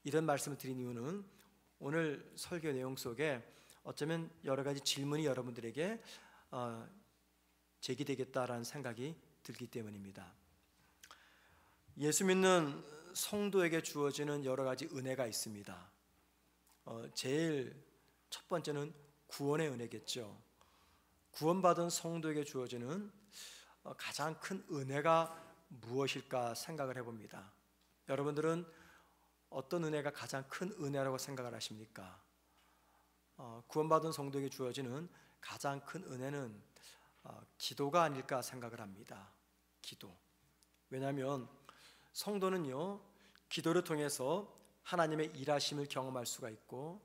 이런 말씀을 드린 이유는 오늘 설교 내용 속에 어쩌면 여러 가지 질문이 여러분들에게 제기되겠다라는 생각이 들기 때문입니다. 예수 믿는 성도에게 주어지는 여러 가지 은혜가 있습니다. 제일 첫 번째는 구원의 은혜겠죠. 구원받은 성도에게 주어지는 가장 큰 은혜가 무엇일까 생각을 해봅니다. 여러분들은 어떤 은혜가 가장 큰 은혜라고 생각을 하십니까? 구원받은 성도에게 주어지는 가장 큰 은혜는 기도가 아닐까 생각을 합니다. 기도. 왜냐하면 성도는요, 기도를 통해서 하나님의 일하심을 경험할 수가 있고,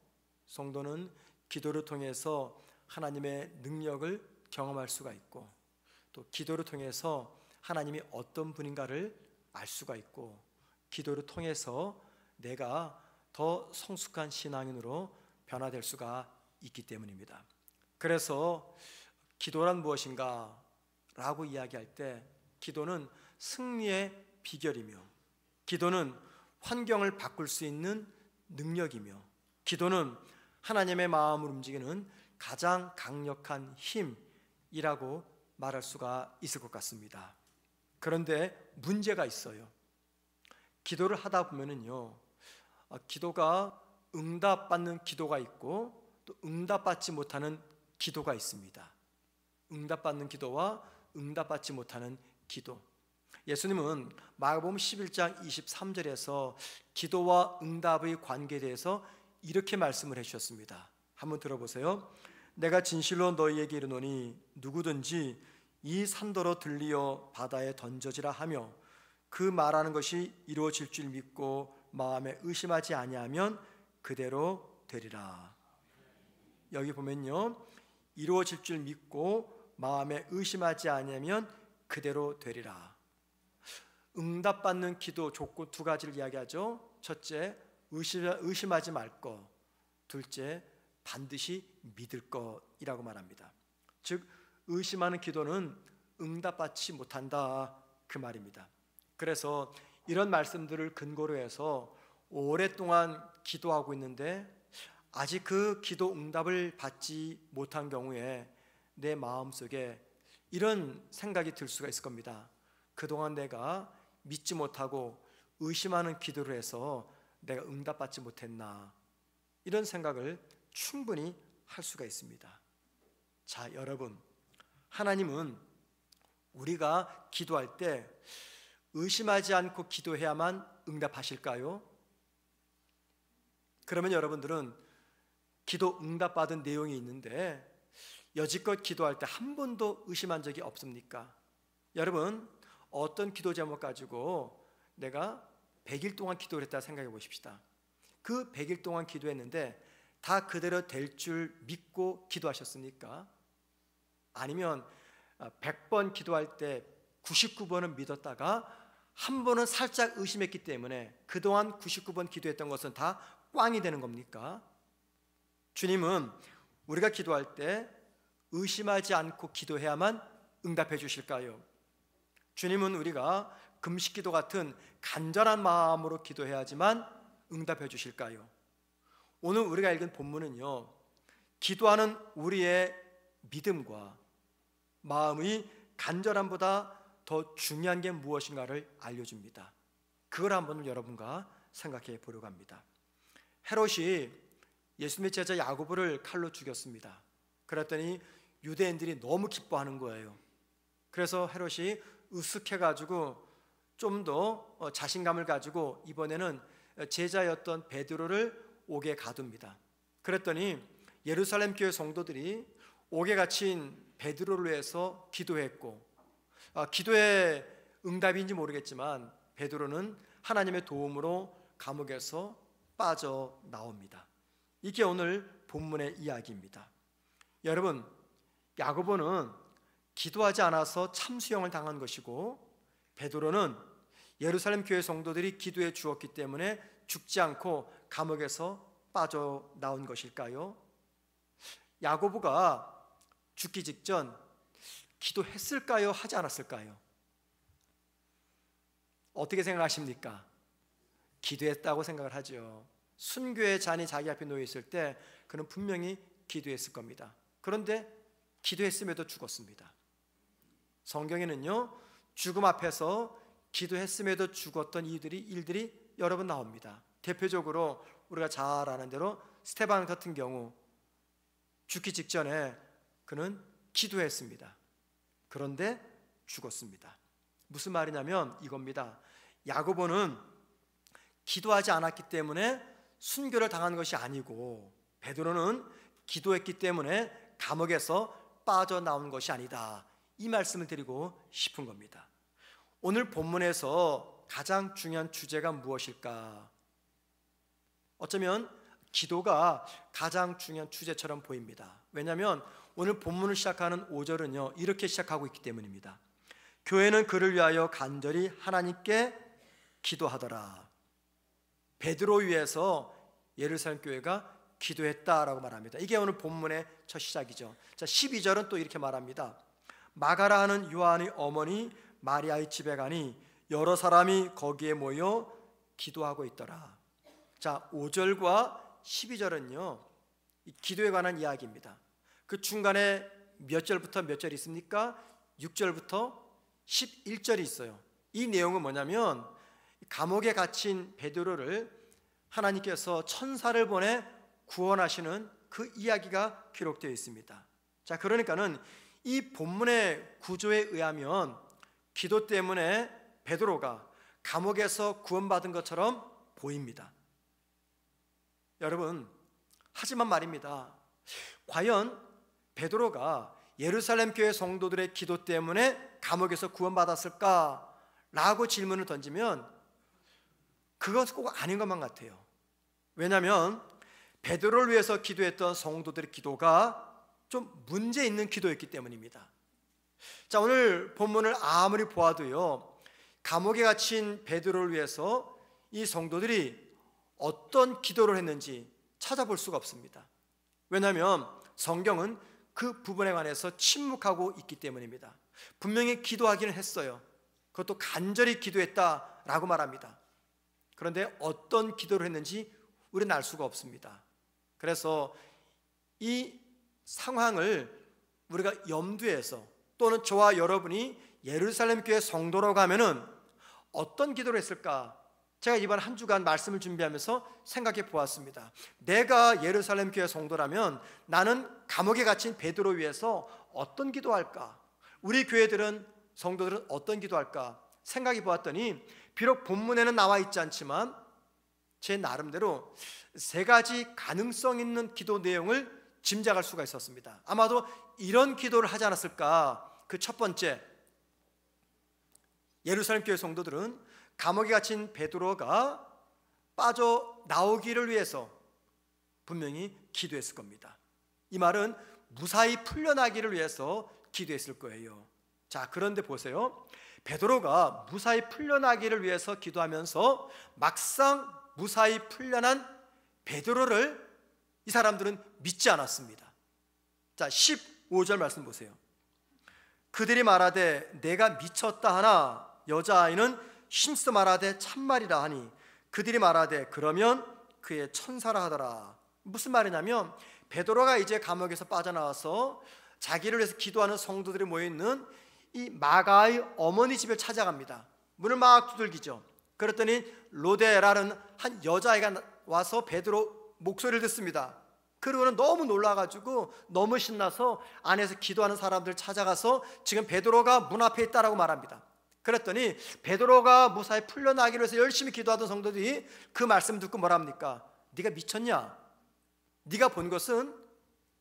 성도는 기도를 통해서 하나님의 능력을 경험할 수가 있고, 또 기도를 통해서 하나님이 어떤 분인가를 알 수가 있고, 기도를 통해서 내가 더 성숙한 신앙인으로 변화될 수가 있기 때문입니다. 그래서 기도란 무엇인가 라고 이야기할 때, 기도는 승리의 비결이며, 기도는 환경을 바꿀 수 있는 능력이며, 기도는 하나님의 마음을 움직이는 가장 강력한 힘이라고 말할 수가 있을 것 같습니다. 그런데 문제가 있어요. 기도를 하다 보면은요, 기도가 응답받는 기도가 있고 또 응답받지 못하는 기도가 있습니다. 응답받는 기도와 응답받지 못하는 기도. 예수님은 마가복음 11장 23절에서 기도와 응답의 관계에 대해서 이렇게 말씀을 해주셨습니다. 한번 들어보세요. 내가 진실로 너희에게 이르노니 누구든지 이 산더러 들리어 바다에 던져지라 하며 그 말하는 것이 이루어질 줄 믿고 마음에 의심하지 아니하면 그대로 되리라. 여기 보면요, 이루어질 줄 믿고 마음에 의심하지 아니하면 그대로 되리라. 응답받는 기도 조건 두 가지를 이야기하죠. 첫째, 의심하지 말 것. 둘째, 반드시 믿을 것이라고 말합니다. 즉, 의심하는 기도는 응답받지 못한다, 그 말입니다. 그래서 이런 말씀들을 근거로 해서 오랫동안 기도하고 있는데 아직 그 기도 응답을 받지 못한 경우에 내 마음속에 이런 생각이 들 수가 있을 겁니다. 그동안 내가 믿지 못하고 의심하는 기도를 해서 내가 응답받지 못했나, 이런 생각을 충분히 할 수가 있습니다. 자, 여러분, 하나님은 우리가 기도할 때 의심하지 않고 기도해야만 응답하실까요? 그러면 여러분들은 기도 응답받은 내용이 있는데 여지껏 기도할 때 한 번도 의심한 적이 없습니까? 여러분, 어떤 기도 제목 가지고 내가 100일 동안 기도를 했다 생각해 보십시다. 그 100일 동안 기도했는데 다 그대로 될 줄 믿고 기도하셨습니까? 아니면 100번 기도할 때 99번은 믿었다가 한 번은 살짝 의심했기 때문에 그동안 99번 기도했던 것은 다 꽝이 되는 겁니까? 주님은 우리가 기도할 때 의심하지 않고 기도해야만 응답해 주실까요? 주님은 우리가 금식기도 같은 간절한 마음으로 기도해야지만 응답해 주실까요? 오늘 우리가 읽은 본문은요, 기도하는 우리의 믿음과 마음의 간절함보다 더 중요한 게 무엇인가를 알려줍니다. 그걸 한번 여러분과 생각해 보려고 합니다. 헤롯이 예수님의 제자 야고보를 칼로 죽였습니다. 그랬더니 유대인들이 너무 기뻐하는 거예요. 그래서 헤롯이 으쓱해가지고 좀 더 자신감을 가지고 이번에는 제자였던 베드로를 옥에 가둡니다. 그랬더니 예루살렘 교회 성도들이 옥에 갇힌 베드로를 위해서 기도했고, 기도의 응답인지 모르겠지만 베드로는 하나님의 도움으로 감옥에서 빠져나옵니다. 이게 오늘 본문의 이야기입니다. 여러분, 야고보는 기도하지 않아서 참수형을 당한 것이고 베드로는 예루살렘 교회 성도들이 기도해 주었기 때문에 죽지 않고 감옥에서 빠져나온 것일까요? 야고보가 죽기 직전 기도했을까요? 하지 않았을까요? 어떻게 생각하십니까? 기도했다고 생각을 하죠. 순교의 잔이 자기 앞에 놓여 있을 때 그는 분명히 기도했을 겁니다. 그런데 기도했음에도 죽었습니다. 성경에는요, 죽음 앞에서 기도했음에도 죽었던 일들이 여러 번 나옵니다. 대표적으로 우리가 잘 아는 대로 스테반 같은 경우 죽기 직전에 그는 기도했습니다. 그런데 죽었습니다. 무슨 말이냐면 이겁니다. 야고보는 기도하지 않았기 때문에 순교를 당한 것이 아니고, 베드로는 기도했기 때문에 감옥에서 빠져나온 것이 아니다, 이 말씀을 드리고 싶은 겁니다. 오늘 본문에서 가장 중요한 주제가 무엇일까? 어쩌면 기도가 가장 중요한 주제처럼 보입니다. 왜냐하면 오늘 본문을 시작하는 5절은요, 이렇게 시작하고 있기 때문입니다. 교회는 그를 위하여 간절히 하나님께 기도하더라. 베드로 위해서 예루살렘 교회가 기도했다라고 말합니다. 이게 오늘 본문의 첫 시작이죠. 자, 12절은 또 이렇게 말합니다. 마가라 하는 요한의 어머니 마리아의 집에 가니 여러 사람이 거기에 모여 기도하고 있더라. 자, 5절과 12절은요, 기도에 관한 이야기입니다. 그 중간에 몇 절부터 몇 절이 있습니까? 6절부터 11절이 있어요. 이 내용은 뭐냐면 감옥에 갇힌 베드로를 하나님께서 천사를 보내 구원하시는 그 이야기가 기록되어 있습니다. 자, 그러니까는 이 본문의 구조에 의하면 기도 때문에 베드로가 감옥에서 구원받은 것처럼 보입니다. 여러분, 하지만 말입니다. 과연 베드로가 예루살렘 교회 성도들의 기도 때문에 감옥에서 구원받았을까? 라고 질문을 던지면 그것은 꼭 아닌 것만 같아요. 왜냐하면 베드로를 위해서 기도했던 성도들의 기도가 좀 문제 있는 기도였기 때문입니다. 자, 오늘 본문을 아무리 보아도요, 감옥에 갇힌 베드로를 위해서 이 성도들이 어떤 기도를 했는지 찾아볼 수가 없습니다. 왜냐하면 성경은 그 부분에 관해서 침묵하고 있기 때문입니다. 분명히 기도하기는 했어요. 그것도 간절히 기도했다라고 말합니다. 그런데 어떤 기도를 했는지 우리는 알 수가 없습니다. 그래서 이 상황을 우리가 염두에서, 또는 저와 여러분이 예루살렘 교회 성도라고 하면은 어떤 기도를 했을까? 제가 이번 한 주간 말씀을 준비하면서 생각해 보았습니다. 내가 예루살렘 교회 성도라면 나는 감옥에 갇힌 베드로 위해서 어떤 기도할까? 우리 교회들은, 성도들은 어떤 기도할까? 생각해 보았더니 비록 본문에는 나와 있지 않지만 제 나름대로 세 가지 가능성 있는 기도 내용을 짐작할 수가 있었습니다. 아마도 이런 기도를 하지 않았을까? 그 첫 번째, 예루살렘 교회 성도들은 감옥에 갇힌 베드로가 빠져나오기를 위해서 분명히 기도했을 겁니다. 이 말은 무사히 풀려나기를 위해서 기도했을 거예요. 자, 그런데 보세요. 베드로가 무사히 풀려나기를 위해서 기도하면서 막상 무사히 풀려난 베드로를 이 사람들은 믿지 않았습니다. 자, 15절 말씀 보세요. 그들이 말하되 내가 미쳤다 하나 여자아이는 힘써 말하되 참말이라 하니 그들이 말하되 그러면 그의 천사라 하더라. 무슨 말이냐면 베드로가 이제 감옥에서 빠져나와서 자기를 위해서 기도하는 성도들이 모여있는 이 마가의 어머니 집을 찾아갑니다. 문을 막 두들기죠. 그랬더니 로데라는 한 여자아이가 와서 베드로 목소리를 듣습니다. 그리고는 너무 놀라가지고 너무 신나서 안에서 기도하는 사람들 찾아가서 지금 베드로가 문 앞에 있다라고 말합니다. 그랬더니 베드로가 무사히 풀려나기로 해서 열심히 기도하던 성도들이 그 말씀 듣고 뭐라 합니까? 네가 미쳤냐? 네가 본 것은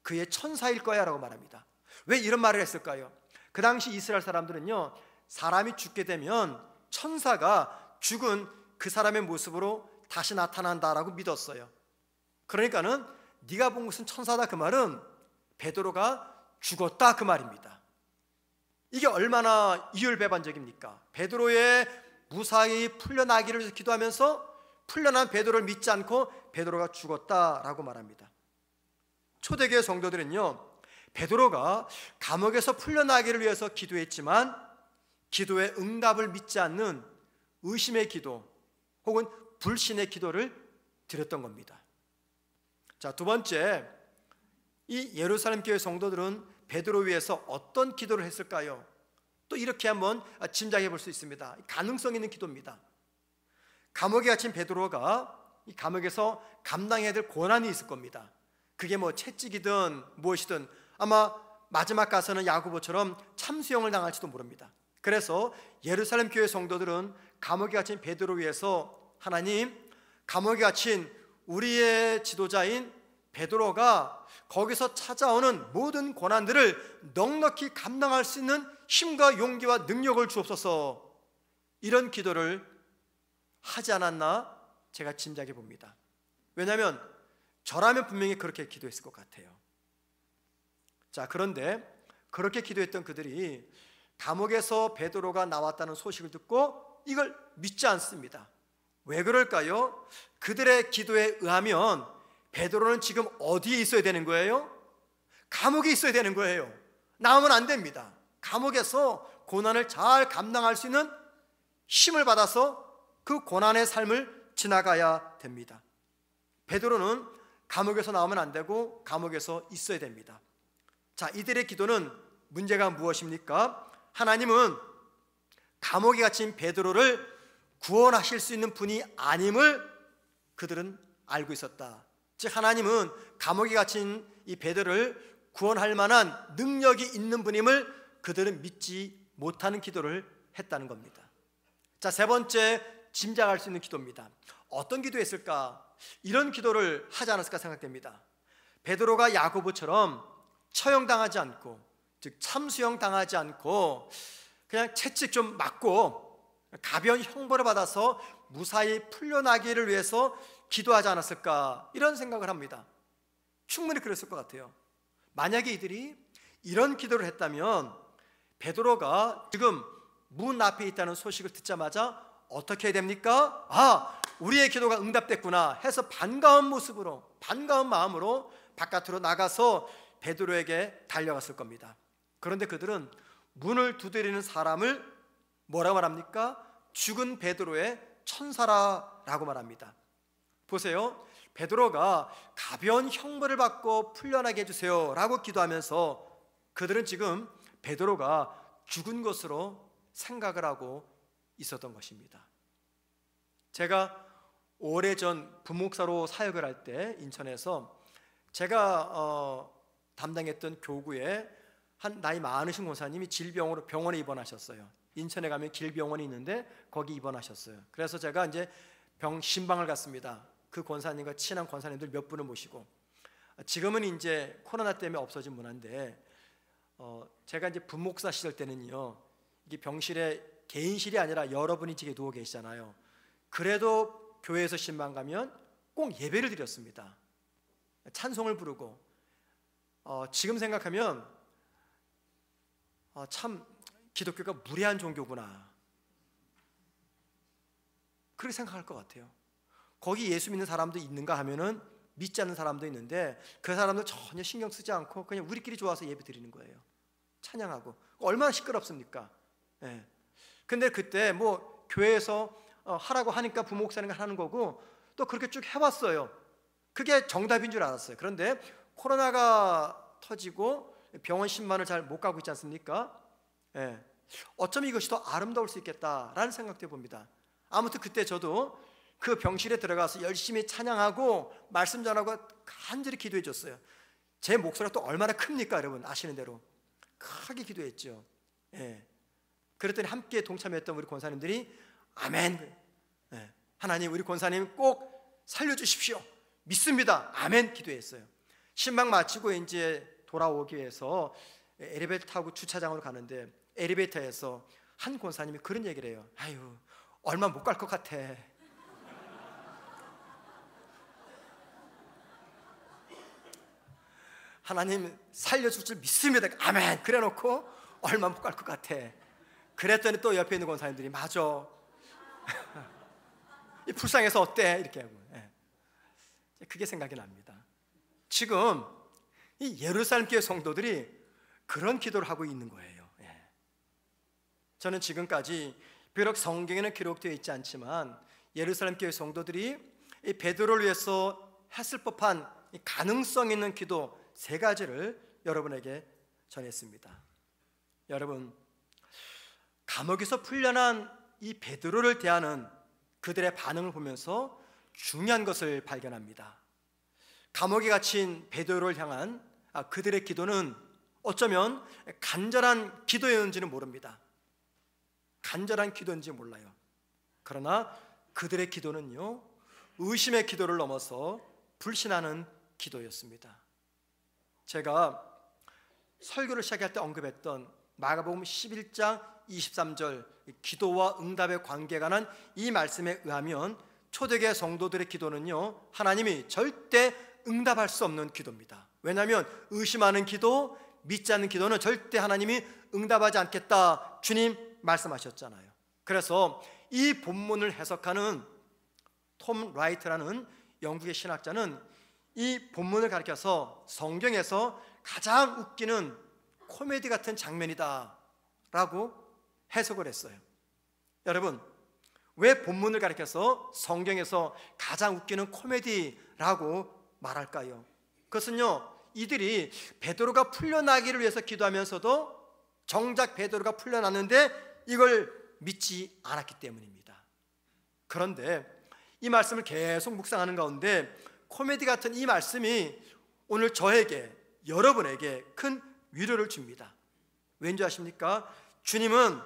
그의 천사일 거야 라고 말합니다. 왜 이런 말을 했을까요? 그 당시 이스라엘 사람들은요, 사람이 죽게 되면 천사가 죽은 그 사람의 모습으로 다시 나타난다라고 믿었어요. 그러니까는 네가 본 것은 천사다, 그 말은 베드로가 죽었다 그 말입니다. 이게 얼마나 이율배반적입니까? 베드로의 무사히 풀려나기를 위해서 기도하면서 풀려난 베드로를 믿지 않고 베드로가 죽었다라고 말합니다. 초대교회 성도들은요, 베드로가 감옥에서 풀려나기를 위해서 기도했지만 기도의 응답을 믿지 않는 의심의 기도 혹은 불신의 기도를 드렸던 겁니다. 자, 두 번째, 이 예루살렘 교회 성도들은 베드로 위해서 어떤 기도를 했을까요? 또 이렇게 한번 짐작해 볼 수 있습니다. 가능성 있는 기도입니다. 감옥에 갇힌 베드로가 이 감옥에서 감당해야 될 고난이 있을 겁니다. 그게 뭐 채찍이든 무엇이든 아마 마지막 가서는 야고보처럼 참수형을 당할지도 모릅니다. 그래서 예루살렘 교회 성도들은 감옥에 갇힌 베드로 위해서 하나님, 감옥에 갇힌 우리의 지도자인 베드로가 거기서 찾아오는 모든 고난들을 넉넉히 감당할 수 있는 힘과 용기와 능력을 주옵소서, 이런 기도를 하지 않았나 제가 짐작해 봅니다. 왜냐하면 저라면 분명히 그렇게 기도했을 것 같아요. 자, 그런데 그렇게 기도했던 그들이 감옥에서 베드로가 나왔다는 소식을 듣고 이걸 믿지 않습니다. 왜 그럴까요? 그들의 기도에 의하면 베드로는 지금 어디에 있어야 되는 거예요? 감옥에 있어야 되는 거예요. 나오면 안 됩니다. 감옥에서 고난을 잘 감당할 수 있는 힘을 받아서 그 고난의 삶을 지나가야 됩니다. 베드로는 감옥에서 나오면 안 되고 감옥에서 있어야 됩니다. 자, 이들의 기도는 문제가 무엇입니까? 하나님은 감옥에 갇힌 베드로를 구원하실 수 있는 분이 아님을 그들은 알고 있었다. 즉, 하나님은 감옥에 갇힌 이 베드로를 구원할 만한 능력이 있는 분임을 그들은 믿지 못하는 기도를 했다는 겁니다. 자, 세 번째, 짐작할 수 있는 기도입니다. 어떤 기도했을까? 이런 기도를 하지 않았을까 생각됩니다. 베드로가 야고보처럼 처형당하지 않고, 즉 참수형 당하지 않고 그냥 채찍 좀 맞고 가벼운 형벌을 받아서 무사히 풀려나기를 위해서 기도하지 않았을까, 이런 생각을 합니다. 충분히 그랬을 것 같아요. 만약에 이들이 이런 기도를 했다면 베드로가 지금 문 앞에 있다는 소식을 듣자마자 어떻게 해야 됩니까? 아, 우리의 기도가 응답됐구나 해서 반가운 모습으로, 반가운 마음으로 바깥으로 나가서 베드로에게 달려갔을 겁니다. 그런데 그들은 문을 두드리는 사람을 뭐라고 말합니까? 죽은 베드로의 천사라라고 말합니다. 보세요, 베드로가 가벼운 형벌을 받고 풀려나게 해주세요 라고 기도하면서 그들은 지금 베드로가 죽은 것으로 생각을 하고 있었던 것입니다. 제가 오래전 부목사로 사역을 할 때 인천에서 제가 담당했던 교구에 한 나이 많으신 권사님이 질병으로 병원에 입원하셨어요. 인천에 가면 길병원이 있는데 거기 입원하셨어요. 그래서 제가 이제 신방을 갔습니다. 그 권사님과 친한 권사님들 몇 분을 모시고, 지금은 이제 코로나 때문에 없어진 문화인데 제가 이제 부목사 시절 때는요, 이게 병실에 개인실이 아니라 여러분이 지게 누워 계시잖아요. 그래도 교회에서 신방 가면 꼭 예배를 드렸습니다. 찬송을 부르고. 지금 생각하면 참 기독교가 무례한 종교구나, 그렇게 생각할 것 같아요. 거기 예수 믿는 사람도 있는가 하면은 믿지 않는 사람도 있는데 그 사람들 전혀 신경 쓰지 않고 그냥 우리끼리 좋아서 예배 드리는 거예요. 찬양하고. 얼마나 시끄럽습니까? 예. 근데 그때 뭐 교회에서 하라고 하니까 부목사님이 하는 거고 또 그렇게 쭉 해왔어요. 그게 정답인 줄 알았어요. 그런데 코로나가 터지고 병원 신만을 잘 못 가고 있지 않습니까? 예. 어쩌면 이것이 더 아름다울 수 있겠다라는 생각도 해봅니다. 아무튼 그때 저도 그 병실에 들어가서 열심히 찬양하고 말씀 전하고 간절히 기도해 줬어요. 제 목소리가 또 얼마나 큽니까, 여러분 아시는 대로 크게 기도했죠. 예. 그랬더니 함께 동참했던 우리 권사님들이 아멘, 예. 하나님 우리 권사님 꼭 살려주십시오, 믿습니다, 아멘 기도했어요. 신방 마치고 이제 돌아오기 위해서 엘리베이터 타고 주차장으로 가는데 엘리베이터에서 한 권사님이 그런 얘기를 해요. 아유, 얼마 못 갈 것 같아. 하나님 살려줄 줄 믿습니다, 아멘 그래 놓고 얼마 못 갈 것 같아. 그랬더니 또 옆에 있는 권사님들이 맞아 이 불쌍해서 어때 이렇게 하고. 예. 그게 생각이 납니다. 지금 이 예루살렘 교회 성도들이 그런 기도를 하고 있는 거예요. 예. 저는 지금까지 비록 성경에는 기록되어 있지 않지만 예루살렘 교회 성도들이 이 베드로를 위해서 했을 법한 가능성 있는 기도 3가지를 여러분에게 전했습니다. 여러분, 감옥에서 풀려난 이 베드로를 대하는 그들의 반응을 보면서 중요한 것을 발견합니다. 감옥에 갇힌 베드로를 향한 그들의 기도는 어쩌면 간절한 기도였는지는 모릅니다. 간절한 기도인지 몰라요. 그러나 그들의 기도는요, 의심의 기도를 넘어서 불신하는 기도였습니다. 제가 설교를 시작할 때 언급했던 마가복음 11장 23절 기도와 응답의 관계에 관한 이 말씀에 의하면 초대교회 성도들의 기도는요, 하나님이 절대 응답할 수 없는 기도입니다. 왜냐하면 의심하는 기도, 믿지 않는 기도는 절대 하나님이 응답하지 않겠다 주님 말씀하셨잖아요. 그래서 이 본문을 해석하는 톰 라이트라는 영국의 신학자는 이 본문을 가리켜서 성경에서 가장 웃기는 코미디 같은 장면이다 라고 해석을 했어요. 여러분, 왜 본문을 가리켜서 성경에서 가장 웃기는 코미디라고 말할까요? 그것은요, 이들이 베드로가 풀려나기를 위해서 기도하면서도 정작 베드로가 풀려났는데 이걸 믿지 않았기 때문입니다. 그런데 이 말씀을 계속 묵상하는 가운데 코미디 같은 이 말씀이 오늘 저에게, 여러분에게 큰 위로를 줍니다. 왠지 아십니까? 주님은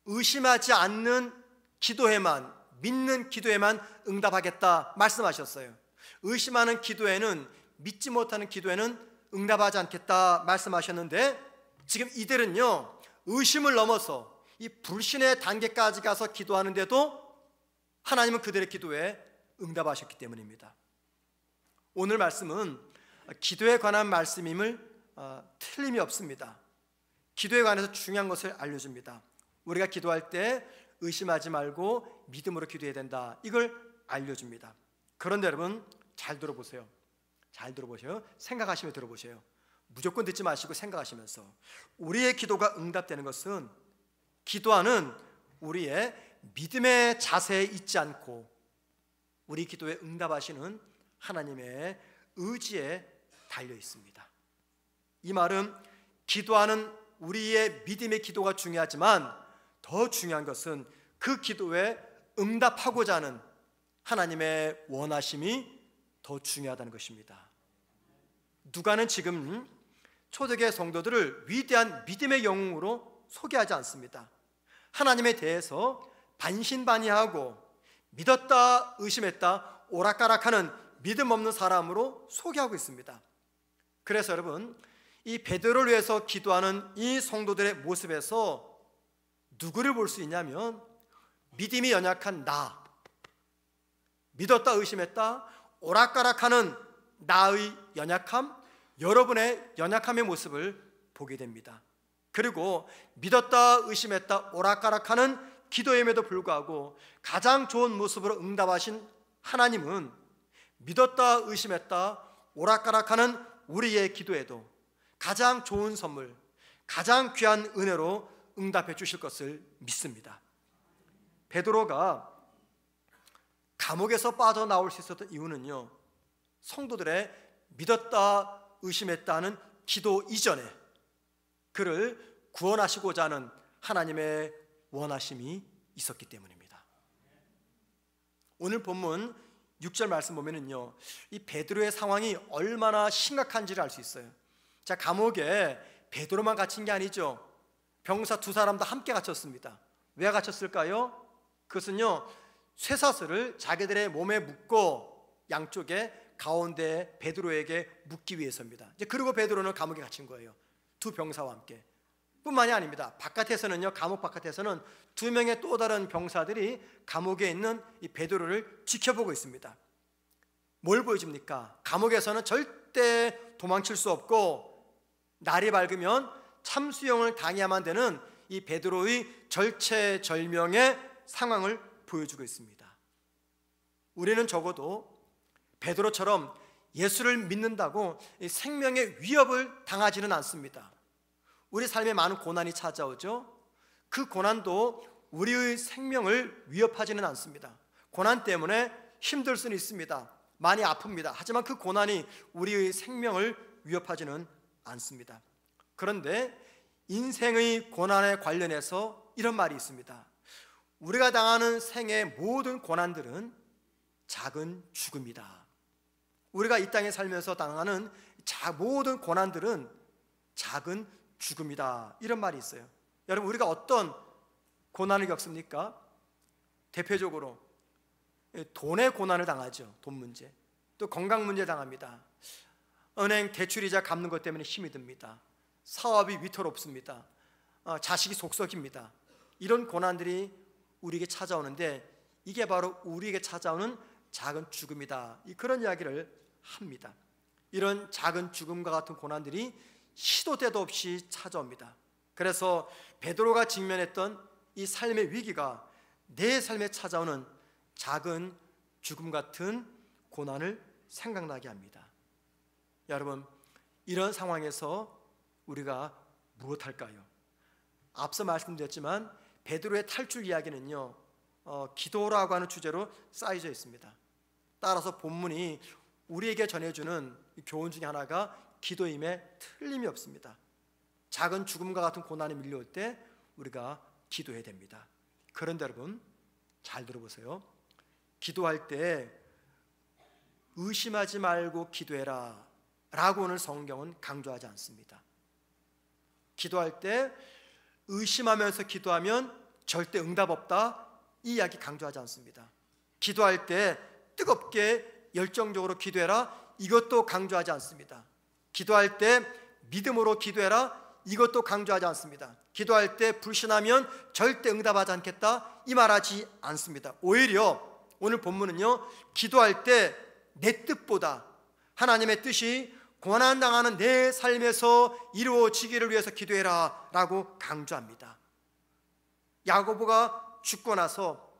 의심하지 않는 기도에만, 믿는 기도에만 응답하겠다 말씀하셨어요. 의심하는 기도에는, 믿지 못하는 기도에는 응답하지 않겠다 말씀하셨는데, 지금 이들은요, 의심을 넘어서 이 불신의 단계까지 가서 기도하는데도 하나님은 그들의 기도에 응답하셨기 때문입니다. 오늘 말씀은 기도에 관한 말씀임을 틀림이 없습니다. 기도에 관해서 중요한 것을 알려줍니다. 우리가 기도할 때 의심하지 말고 믿음으로 기도해야 된다, 이걸 알려줍니다. 그런데 여러분, 잘 들어보세요. 잘 들어보세요. 생각하시며 들어보세요. 무조건 듣지 마시고 생각하시면서, 우리의 기도가 응답되는 것은 기도하는 우리의 믿음의 자세에 있지 않고 우리 기도에 응답하시는 하나님의 의지에 달려 있습니다. 이 말은 기도하는 우리의 믿음의 기도가 중요하지만 더 중요한 것은 그 기도에 응답하고자 하는 하나님의 원하심이 더 중요하다는 것입니다. 누가는 지금 초대교회 성도들을 위대한 믿음의 영웅으로 소개하지 않습니다. 하나님에 대해서 반신반의하고 믿었다 의심했다 오락가락하는 믿음 없는 사람으로 소개하고 있습니다. 그래서 여러분, 이 베드로를 위해서 기도하는 이 성도들의 모습에서 누구를 볼 수 있냐면, 믿음이 연약한 나, 믿었다 의심했다 오락가락하는 나의 연약함, 여러분의 연약함의 모습을 보게 됩니다. 그리고 믿었다 의심했다 오락가락하는 기도임에도 불구하고 가장 좋은 모습으로 응답하신 하나님은 믿었다 의심했다 오락가락하는 우리의 기도에도 가장 좋은 선물, 가장 귀한 은혜로 응답해 주실 것을 믿습니다. 베드로가 감옥에서 빠져나올 수 있었던 이유는요, 성도들의 믿었다 의심했다는 기도 이전에 그를 구원하시고자 하는 하나님의 원하심이 있었기 때문입니다. 오늘 본문 6절 말씀 보면은요, 이 베드로의 상황이 얼마나 심각한지를 알 수 있어요. 자, 감옥에 베드로만 갇힌 게 아니죠. 병사 2사람 다 함께 갇혔습니다. 왜 갇혔을까요? 그것은요, 쇠사슬을 자기들의 몸에 묶고 양쪽에 가운데 베드로에게 묶기 위해서입니다. 이제 그리고 베드로는 감옥에 갇힌 거예요. 2 병사와 함께. 뿐만이 아닙니다. 바깥에서는요, 감옥 바깥에서는 2명의 또 다른 병사들이 감옥에 있는 이 베드로를 지켜보고 있습니다. 뭘 보여줍니까? 감옥에서는 절대 도망칠 수 없고 날이 밝으면 참수형을 당해야만 되는 이 베드로의 절체절명의 상황을 보여주고 있습니다. 우리는 적어도 베드로처럼 예수를 믿는다고 생명의 위협을 당하지는 않습니다. 우리 삶에 많은 고난이 찾아오죠. 그 고난도 우리의 생명을 위협하지는 않습니다. 고난 때문에 힘들 수는 있습니다. 많이 아픕니다. 하지만 그 고난이 우리의 생명을 위협하지는 않습니다. 그런데 인생의 고난에 관련해서 이런 말이 있습니다. 우리가 당하는 생의 모든 고난들은 작은 죽음이다. 우리가 이 땅에 살면서 당하는 모든 고난들은 작은 죽음이다. 이런 말이 있어요. 여러분, 우리가 어떤 고난을 겪습니까? 대표적으로 돈의 고난을 당하죠. 돈 문제. 또 건강 문제 당합니다. 은행 대출이자 갚는 것 때문에 힘이 듭니다. 사업이 위태롭습니다. 자식이 속썩입니다. 이런 고난들이 우리에게 찾아오는데 이게 바로 우리에게 찾아오는 작은 죽음이다. 그런 이야기를 합니다. 이런 작은 죽음과 같은 고난들이 시도 때도 없이 찾아옵니다. 그래서 베드로가 직면했던 이 삶의 위기가 내 삶에 찾아오는 작은 죽음 같은 고난을 생각나게 합니다. 여러분, 이런 상황에서 우리가 무엇할까요? 앞서 말씀드렸지만 베드로의 탈출 이야기는요, 기도라고 하는 주제로 쌓여져 있습니다. 따라서 본문이 우리에게 전해주는 교훈 중에 하나가 기도임에 틀림이 없습니다. 작은 죽음과 같은 고난이 밀려올 때 우리가 기도해야 됩니다. 그런데 여러분, 잘 들어보세요. 기도할 때 의심하지 말고 기도해라 라고 오늘 성경은 강조하지 않습니다. 기도할 때 의심하면서 기도하면 절대 응답 없다, 이 이야기 강조하지 않습니다. 기도할 때 뜨겁게 열정적으로 기도해라, 이것도 강조하지 않습니다. 기도할 때 믿음으로 기도해라, 이것도 강조하지 않습니다. 기도할 때 불신하면 절대 응답하지 않겠다, 이 말하지 않습니다. 오히려 오늘 본문은요, 기도할 때 내 뜻보다 하나님의 뜻이 고난당하는 내 삶에서 이루어지기를 위해서 기도해라 라고 강조합니다. 야고보가 죽고 나서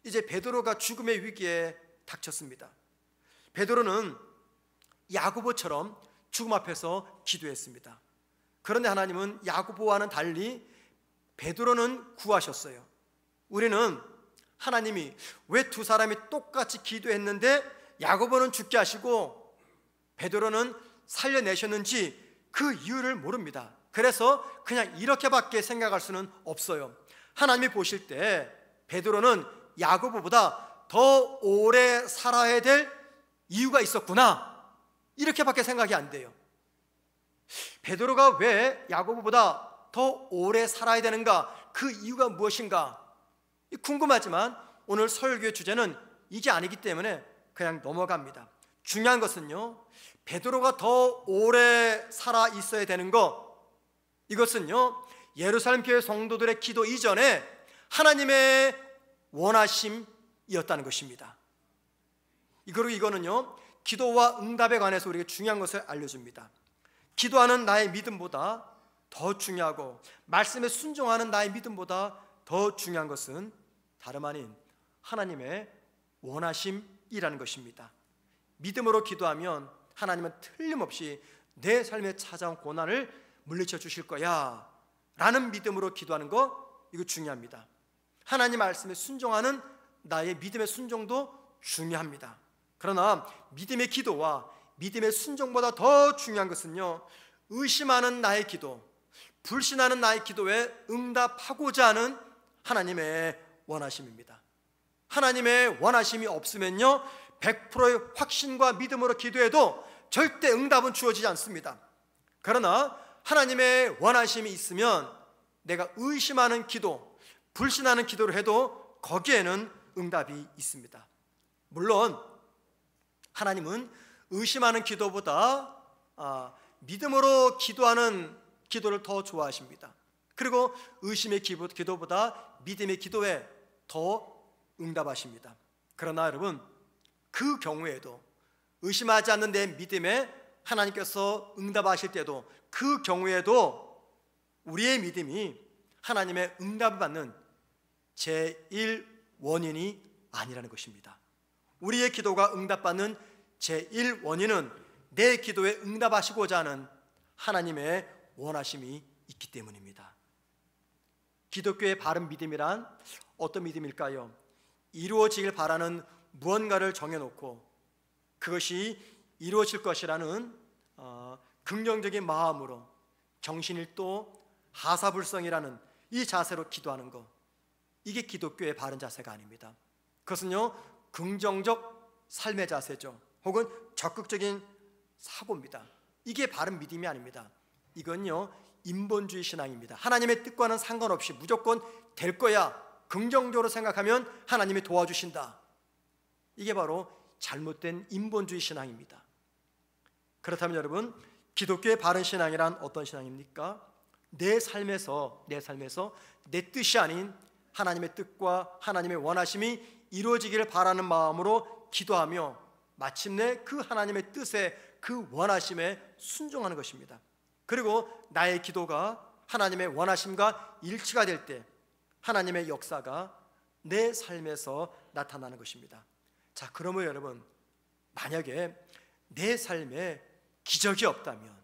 이제 베드로가 죽음의 위기에 닥쳤습니다. 베드로는 야고보처럼 죽음 앞에서 기도했습니다. 그런데 하나님은 야고보와는 달리 베드로는 구하셨어요. 우리는 하나님이 왜 두 사람이 똑같이 기도했는데 야고보는 죽게 하시고 베드로는 살려내셨는지 그 이유를 모릅니다. 그래서 그냥 이렇게밖에 생각할 수는 없어요. 하나님이 보실 때 베드로는 야고보보다 더 오래 살아야 될 이유가 있었구나, 이렇게밖에 생각이 안 돼요. 베드로가 왜 야고보보다 더 오래 살아야 되는가, 그 이유가 무엇인가 궁금하지만 오늘 설교의 주제는 이게 아니기 때문에 그냥 넘어갑니다. 중요한 것은요, 베드로가 더 오래 살아 있어야 되는 것, 이것은요 예루살렘 교회 성도들의 기도 이전에 하나님의 원하심이었다는 것입니다. 그리고 이거는요 기도와 응답에 관해서 우리에게 중요한 것을 알려줍니다. 기도하는 나의 믿음보다 더 중요하고 말씀에 순종하는 나의 믿음보다 더 중요한 것은 다름 아닌 하나님의 원하심이라는 것입니다. 믿음으로 기도하면 하나님은 틀림없이 내 삶에 찾아온 고난을 물리쳐 주실 거야 라는 믿음으로 기도하는 거, 이거 중요합니다. 하나님 말씀에 순종하는 나의 믿음의 순종도 중요합니다. 그러나 믿음의 기도와 믿음의 순종보다 더 중요한 것은요, 의심하는 나의 기도, 불신하는 나의 기도에 응답하고자 하는 하나님의 원하심입니다. 하나님의 원하심이 없으면요 100%의 확신과 믿음으로 기도해도 절대 응답은 주어지지 않습니다. 그러나 하나님의 원하심이 있으면 내가 의심하는 기도, 불신하는 기도를 해도 거기에는 응답이 있습니다. 물론 하나님은 의심하는 기도보다 믿음으로 기도하는 기도를 더 좋아하십니다. 그리고 의심의 기도보다 믿음의 기도에 더 응답하십니다. 그러나 여러분, 그 경우에도 의심하지 않는 내 믿음에 하나님께서 응답하실 때도, 그 경우에도 우리의 믿음이 하나님의 응답을 받는 제1원인이 아니라는 것입니다. 우리의 기도가 응답받는 제1원인은 내 기도에 응답하시고자 하는 하나님의 원하심이 있기 때문입니다. 기독교의 바른 믿음이란 어떤 믿음일까요? 이루어지길 바라는 무언가를 정해놓고 그것이 이루어질 것이라는 긍정적인 마음으로 정신일도 하사불성이라는 이 자세로 기도하는 것, 이게 기독교의 바른 자세가 아닙니다. 그것은요, 긍정적 삶의 자세죠. 혹은 적극적인 사고입니다. 이게 바른 믿음이 아닙니다. 이건요, 인본주의 신앙입니다. 하나님의 뜻과는 상관없이 무조건 될 거야, 긍정적으로 생각하면 하나님이 도와주신다. 이게 바로 잘못된 인본주의 신앙입니다. 그렇다면 여러분, 기독교의 바른 신앙이란 어떤 신앙입니까? 내 삶에서 내 뜻이 아닌 하나님의 뜻과 하나님의 원하심이 이루어지기를 바라는 마음으로 기도하며 마침내 그 하나님의 뜻에, 그 원하심에 순종하는 것입니다. 그리고 나의 기도가 하나님의 원하심과 일치가 될 때 하나님의 역사가 내 삶에서 나타나는 것입니다. 자, 그러면 여러분, 만약에 내 삶에 기적이 없다면,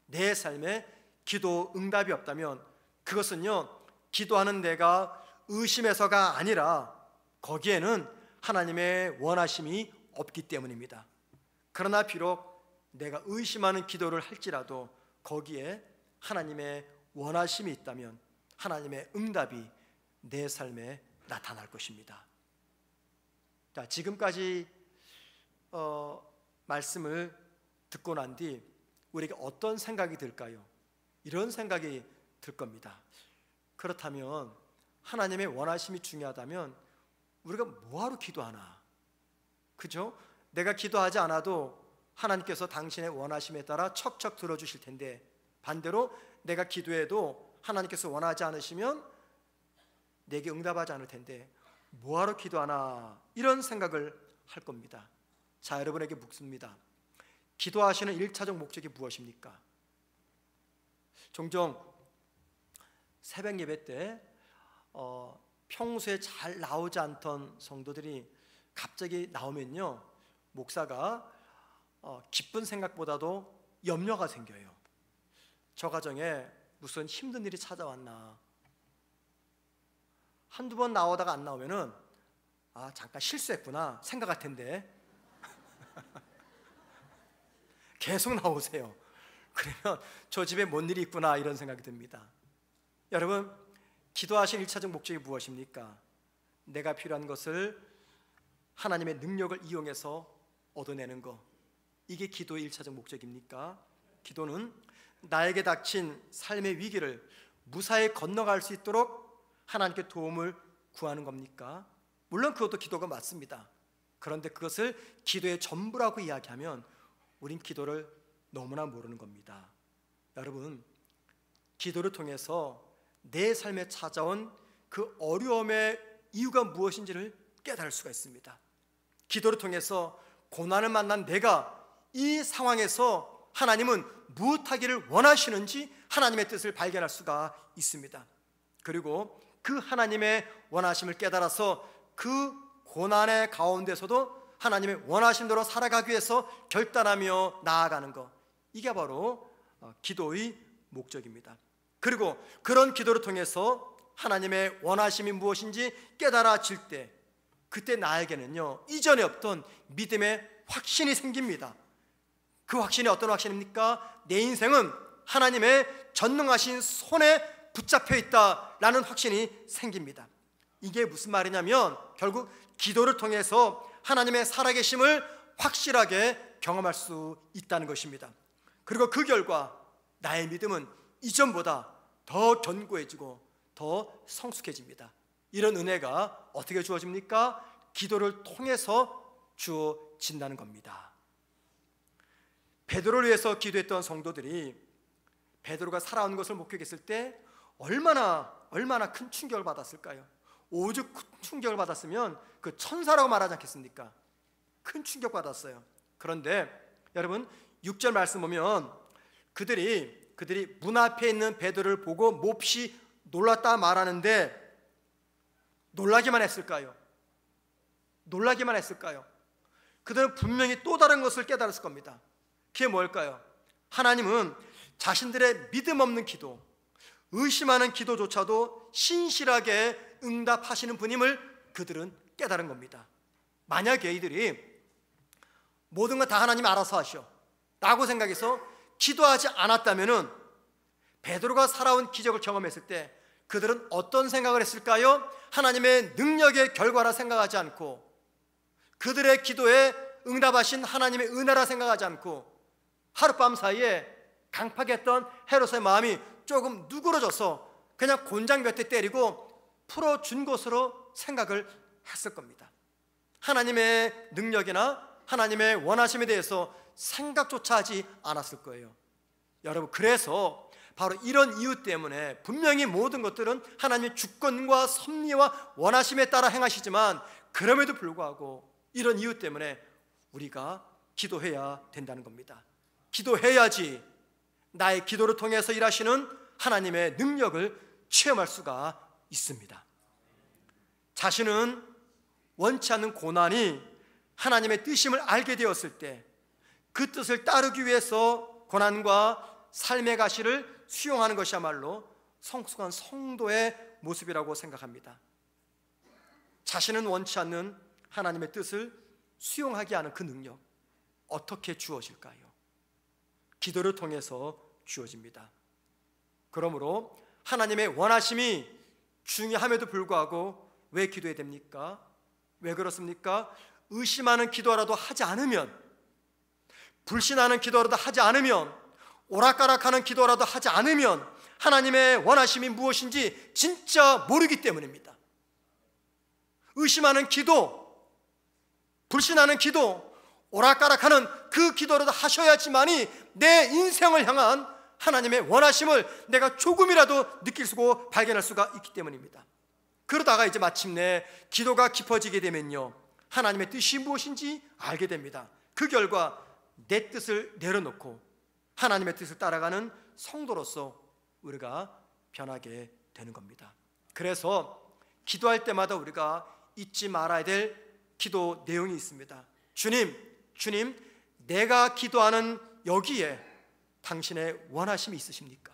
내 삶에 기도 응답이 없다면 그것은요, 기도하는 내가 의심해서가 아니라 거기에는 하나님의 원하심이 없기 때문입니다. 그러나 비록 내가 의심하는 기도를 할지라도 거기에 하나님의 원하심이 있다면 하나님의 응답이 내 삶에 나타날 것입니다. 자, 지금까지 말씀을 듣고 난 뒤 우리에게 어떤 생각이 들까요? 이런 생각이 들 겁니다. 그렇다면 하나님의 원하심이 중요하다면 우리가 뭐하러 기도하나? 그죠? 내가 기도하지 않아도 하나님께서 당신의 원하심에 따라 척척 들어주실 텐데, 반대로 내가 기도해도 하나님께서 원하지 않으시면 내게 응답하지 않을 텐데 뭐하러 기도하나? 이런 생각을 할 겁니다. 자, 여러분에게 묻습니다. 기도하시는 1차적 목적이 무엇입니까? 종종 새벽 예배 때 평소에 잘 나오지 않던 성도들이 갑자기 나오면요, 목사가 기쁜 생각보다도 염려가 생겨요. 저 가정에 무슨 힘든 일이 찾아왔나. 한두 번 나오다가 안 나오면은 잠깐 실수했구나 생각할 텐데 계속 나오세요. 그러면 저 집에 뭔 일이 있구나 이런 생각이 듭니다. 여러분, 기도하신 1차적 목적이 무엇입니까? 내가 필요한 것을 하나님의 능력을 이용해서 얻어내는 것, 이게 기도의 1차적 목적입니까? 기도는 나에게 닥친 삶의 위기를 무사히 건너갈 수 있도록 하나님께 도움을 구하는 겁니까? 물론 그것도 기도가 맞습니다. 그런데 그것을 기도의 전부라고 이야기하면 우린 기도를 너무나 모르는 겁니다. 여러분, 기도를 통해서 내 삶에 찾아온 그 어려움의 이유가 무엇인지를 깨달을 수가 있습니다. 기도를 통해서 고난을 만난 내가 이 상황에서 하나님은 무엇하기를 원하시는지 하나님의 뜻을 발견할 수가 있습니다. 그리고 그 하나님의 원하심을 깨달아서 그 고난의 가운데서도 하나님의 원하심대로 살아가기 위해서 결단하며 나아가는 것, 이게 바로 기도의 목적입니다. 그리고 그런 기도를 통해서 하나님의 원하심이 무엇인지 깨달아질 때, 그때 나에게는요, 이전에 없던 믿음의 확신이 생깁니다. 그 확신이 어떤 확신입니까? 내 인생은 하나님의 전능하신 손에 붙잡혀 있다라는 확신이 생깁니다. 이게 무슨 말이냐면 결국 기도를 통해서 하나님의 살아계심을 확실하게 경험할 수 있다는 것입니다. 그리고 그 결과 나의 믿음은 이전보다 더 견고해지고 더 성숙해집니다. 이런 은혜가 어떻게 주어집니까? 기도를 통해서 주어진다는 겁니다. 베드로를 위해서 기도했던 성도들이 베드로가 살아온 것을 목격했을 때 얼마나 큰 충격을 받았을까요? 오죽 큰 충격을 받았으면 그 천사라고 말하지 않겠습니까? 큰 충격 받았어요. 그런데 여러분, 6절 말씀 보면 그들이 문 앞에 있는 베드로를 보고 몹시 놀랐다 말하는데 놀라기만 했을까요? 놀라기만 했을까요? 그들은 분명히 또 다른 것을 깨달았을 겁니다. 그게 뭘까요? 하나님은 자신들의 믿음 없는 기도, 의심하는 기도조차도 신실하게 응답하시는 분임을 그들은 깨달은 겁니다. 만약에 이들이 모든 건 다 하나님 알아서 하셔 라고 생각해서 기도하지 않았다면 베드로가 살아온 기적을 경험했을 때 그들은 어떤 생각을 했을까요? 하나님의 능력의 결과라 생각하지 않고, 그들의 기도에 응답하신 하나님의 은혜라 생각하지 않고, 하룻밤 사이에 강팍했던 헤롯의 마음이 조금 누그러져서 그냥 곤장 몇 대 때리고 풀어준 것으로 생각을 했을 겁니다. 하나님의 능력이나 하나님의 원하심에 대해서 생각조차 하지 않았을 거예요. 여러분, 그래서 바로 이런 이유 때문에 분명히 모든 것들은 하나님의 주권과 섭리와 원하심에 따라 행하시지만, 그럼에도 불구하고 이런 이유 때문에 우리가 기도해야 된다는 겁니다. 기도해야지 나의 기도를 통해서 일하시는 하나님의 능력을 체험할 수가 있습니다. 자신은 원치 않는 고난이 하나님의 뜻임을 알게 되었을 때 그 뜻을 따르기 위해서 고난과 삶의 가시를 수용하는 것이야말로 성숙한 성도의 모습이라고 생각합니다. 자신은 원치 않는 하나님의 뜻을 수용하게 하는 그 능력, 어떻게 주어질까요? 기도를 통해서 주어집니다. 그러므로 하나님의 원하심이 중요함에도 불구하고 왜 기도해야 됩니까? 왜 그렇습니까? 의심하는 기도라도 하지 않으면, 불신하는 기도라도 하지 않으면, 오락가락하는 기도라도 하지 않으면 하나님의 원하심이 무엇인지 진짜 모르기 때문입니다. 의심하는 기도, 불신하는 기도, 오락가락하는 그 기도라도 하셔야지만이 내 인생을 향한 하나님의 원하심을 내가 조금이라도 느낄 수고 발견할 수가 있기 때문입니다. 그러다가 이제 마침내 기도가 깊어지게 되면요, 하나님의 뜻이 무엇인지 알게 됩니다. 그 결과 내 뜻을 내려놓고 하나님의 뜻을 따라가는 성도로서 우리가 변하게 되는 겁니다. 그래서 기도할 때마다 우리가 잊지 말아야 될 기도 내용이 있습니다. 주님, 내가 기도하는 여기에 당신의 원하심이 있으십니까?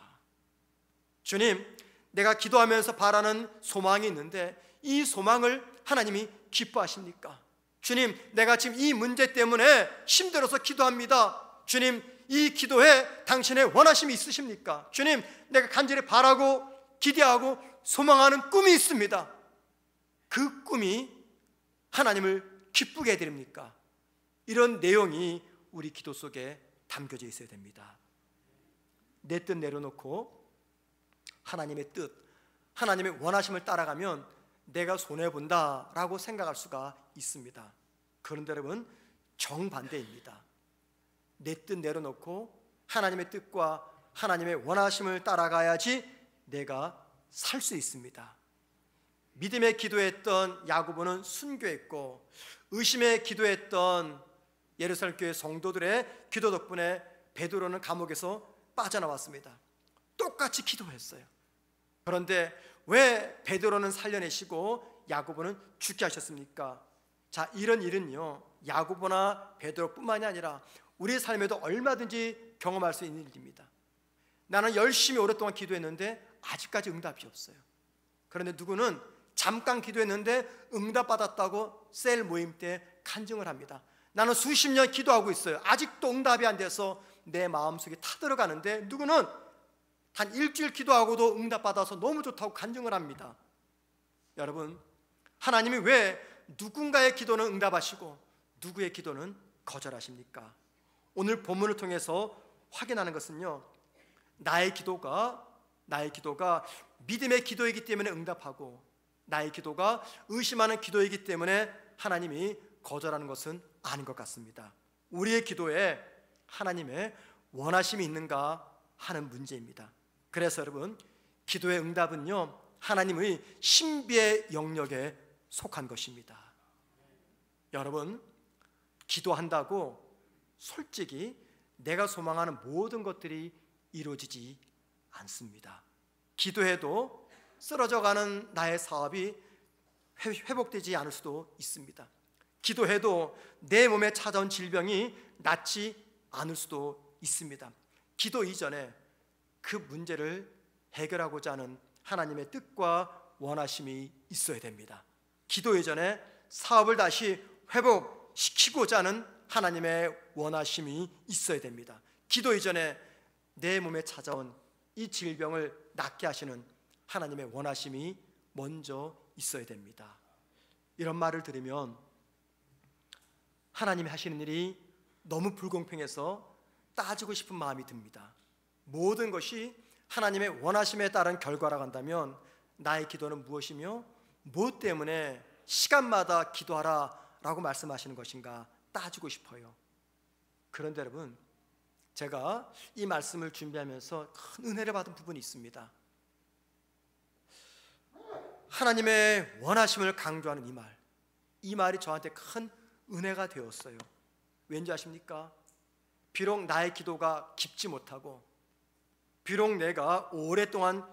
주님, 내가 기도하면서 바라는 소망이 있는데 이 소망을 하나님이 기뻐하십니까? 주님, 내가 지금 이 문제 때문에 힘들어서 기도합니다. 주님, 이 기도에 당신의 원하심이 있으십니까? 주님, 내가 간절히 바라고 기대하고 소망하는 꿈이 있습니다. 그 꿈이 하나님을 기쁘게 해드립니까? 이런 내용이 우리 기도 속에 담겨져 있어야 됩니다. 내 뜻 내려놓고 하나님의 뜻, 하나님의 원하심을 따라가면 내가 손해본다라고 생각할 수가 있습니다. 그런데 여러분, 정반대입니다. 내 뜻 내려놓고 하나님의 뜻과 하나님의 원하심을 따라가야지 내가 살 수 있습니다. 믿음의 기도했던 야고보는 순교했고, 의심의 기도했던 예루살렘 교회 성도들의 기도 덕분에 베드로는 감옥에서 빠져나왔습니다. 똑같이 기도했어요. 그런데 왜 베드로는 살려내시고 야고보는 죽게 하셨습니까? 자, 이런 일은요, 야고보나 베드로뿐만이 아니라 우리의 삶에도 얼마든지 경험할 수 있는 일입니다. 나는 열심히 오랫동안 기도했는데 아직까지 응답이 없어요. 그런데 누구는 잠깐 기도했는데 응답받았다고 셀 모임 때 간증을 합니다. 나는 수십 년 기도하고 있어요. 아직도 응답이 안 돼서 내 마음속에 타들어가는데 누구는 단 일주일 기도하고도 응답받아서 너무 좋다고 간증을 합니다. 여러분, 하나님이 왜 누군가의 기도는 응답하시고 누구의 기도는 거절하십니까? 오늘 본문을 통해서 확인하는 것은요, 나의 기도가 믿음의 기도이기 때문에 응답하고 나의 기도가 의심하는 기도이기 때문에 하나님이 거절하는 것은 아닌 것 같습니다. 우리의 기도에 하나님의 원하심이 있는가 하는 문제입니다. 그래서 여러분, 기도의 응답은요, 하나님의 신비의 영역에 속한 것입니다. 여러분, 기도한다고 솔직히 내가 소망하는 모든 것들이 이루어지지 않습니다. 기도해도 쓰러져가는 나의 사업이 회복되지 않을 수도 있습니다. 기도해도 내 몸에 찾아온 질병이 낫지 않을 수도 있습니다. 기도 이전에 그 문제를 해결하고자 하는 하나님의 뜻과 원하심이 있어야 됩니다. 기도 이전에 사업을 다시 회복시키고자 하는 하나님의 원하심이 있어야 됩니다. 기도 이전에 내 몸에 찾아온 이 질병을 낫게 하시는 하나님의 원하심이 먼저 있어야 됩니다. 이런 말을 들으면 하나님이 하시는 일이 너무 불공평해서 따지고 싶은 마음이 듭니다. 모든 것이 하나님의 원하심에 따른 결과라고 한다면 나의 기도는 무엇이며 무엇 때문에 시간마다 기도하라 라고 말씀하시는 것인가 따지고 싶어요. 그런데 여러분, 제가 이 말씀을 준비하면서 큰 은혜를 받은 부분이 있습니다. 하나님의 원하심을 강조하는 이 말이 저한테 큰 은혜가 되었어요. 왠지 아십니까? 비록 나의 기도가 깊지 못하고, 비록 내가 오랫동안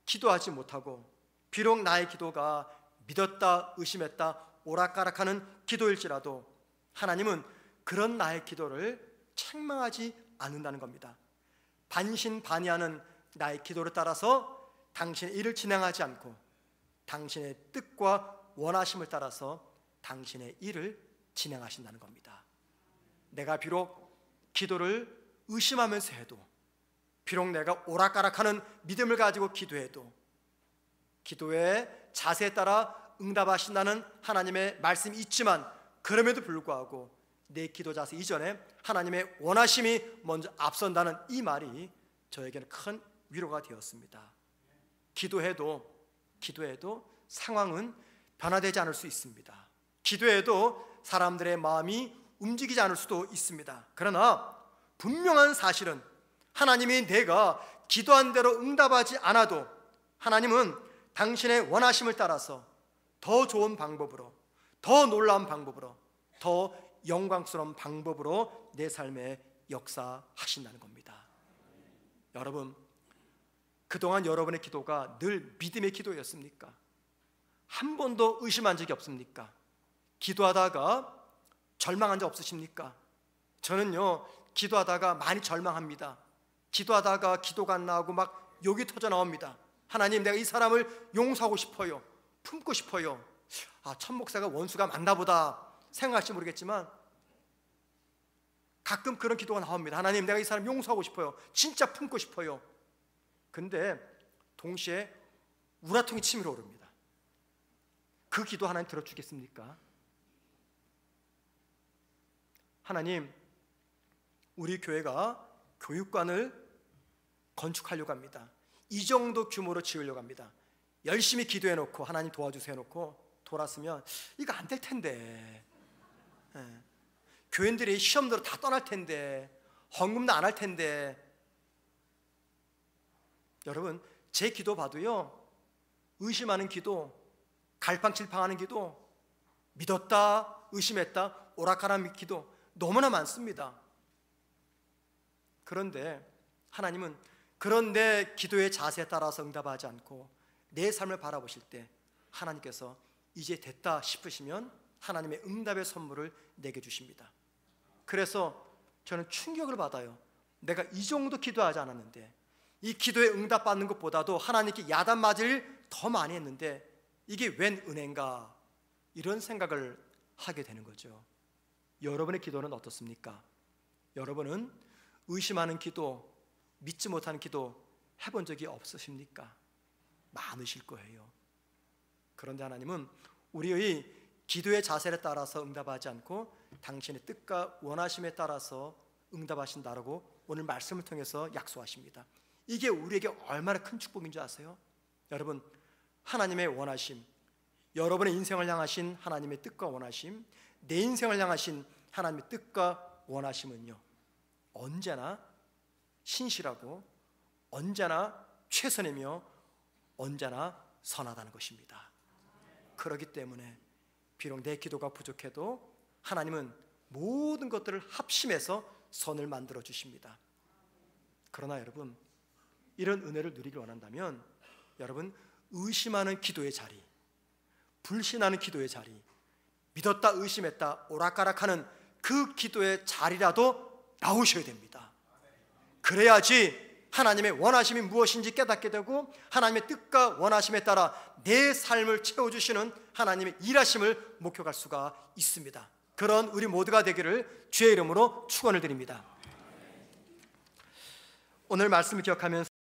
기도하지 못하고, 비록 나의 기도가 믿었다 의심했다 오락가락하는 기도일지라도 하나님은 그런 나의 기도를 책망하지 않는다는 겁니다. 반신반의하는 나의 기도를 따라서 당신의 일을 진행하지 않고 당신의 뜻과 원하심을 따라서 당신의 일을 진행하신다는 겁니다. 내가 비록 기도를 의심하면서 해도, 비록 내가 오락가락하는 믿음을 가지고 기도해도 기도의 자세에 따라 응답하신다는 하나님의 말씀이 있지만, 그럼에도 불구하고 내 기도 자세 이전에 하나님의 원하심이 먼저 앞선다는 이 말이 저에게는 큰 위로가 되었습니다. 기도해도 상황은 변화되지 않을 수 있습니다. 기도해도 사람들의 마음이 움직이지 않을 수도 있습니다. 그러나 분명한 사실은 하나님이 내가 기도한 대로 응답하지 않아도 하나님은 당신의 원하심을 따라서 더 좋은 방법으로, 더 놀라운 방법으로, 더 영광스러운 방법으로 내 삶에 역사하신다는 겁니다. 여러분, 그동안 여러분의 기도가 늘 믿음의 기도였습니까? 한 번도 의심한 적이 없습니까? 기도하다가 절망한 적 없으십니까? 저는요, 기도하다가 많이 절망합니다. 기도하다가 기도가 안 나오고 막 욕이 터져 나옵니다. 하나님, 내가 이 사람을 용서하고 싶어요. 품고 싶어요. 천 목사가 원수가 많나 보다 생각할지 모르겠지만 가끔 그런 기도가 나옵니다. 하나님, 내가 이 사람 용서하고 싶어요. 진짜 품고 싶어요. 근데 동시에 우라통이 치밀어 오릅니다. 그 기도 하나님 들어주겠습니까? 하나님, 우리 교회가 교육관을 건축하려고 합니다. 이 정도 규모로 지으려고 합니다. 열심히 기도해놓고 하나님 도와주세요 해놓고 돌았으면 이거 안 될 텐데, 교인들이 시험대로 다 떠날 텐데, 헌금도 안 할 텐데. 여러분, 제 기도 봐도요, 의심하는 기도, 갈팡질팡하는 기도, 믿었다 의심했다 오락가락 기도 너무나 많습니다. 그런데 하나님은 그런 내 기도의 자세에 따라서 응답하지 않고 내 삶을 바라보실 때 하나님께서 이제 됐다 싶으시면 하나님의 응답의 선물을 내게 주십니다. 그래서 저는 충격을 받아요. 내가 이 정도 기도하지 않았는데, 이 기도에 응답받는 것보다도 하나님께 야단 맞을 더 많이 했는데 이게 웬 은혜인가, 이런 생각을 하게 되는 거죠. 여러분의 기도는 어떻습니까? 여러분은 의심하는 기도, 믿지 못하는 기도 해본 적이 없으십니까? 많으실 거예요. 그런데 하나님은 우리의 기도의 자세에 따라서 응답하지 않고 당신의 뜻과 원하심에 따라서 응답하신다라고 오늘 말씀을 통해서 약속하십니다. 이게 우리에게 얼마나 큰 축복인 줄 아세요? 여러분, 하나님의 원하심, 여러분의 인생을 향하신 하나님의 뜻과 원하심, 내 인생을 향하신 하나님의 뜻과 원하심은요, 언제나 신실하고 언제나 최선이며 언제나 선하다는 것입니다. 그렇기 때문에 비록 내 기도가 부족해도 하나님은 모든 것들을 합심해서 선을 만들어 주십니다. 그러나 여러분, 이런 은혜를 누리길 원한다면 여러분, 의심하는 기도의 자리, 불신하는 기도의 자리, 믿었다 의심했다 오락가락하는 그 기도의 자리라도 나오셔야 됩니다. 그래야지 하나님의 원하심이 무엇인지 깨닫게 되고 하나님의 뜻과 원하심에 따라 내 삶을 채워주시는 하나님의 일하심을 목격할 수가 있습니다. 그런 우리 모두가 되기를 주의 이름으로 축원을 드립니다. 오늘 말씀을 기억하면서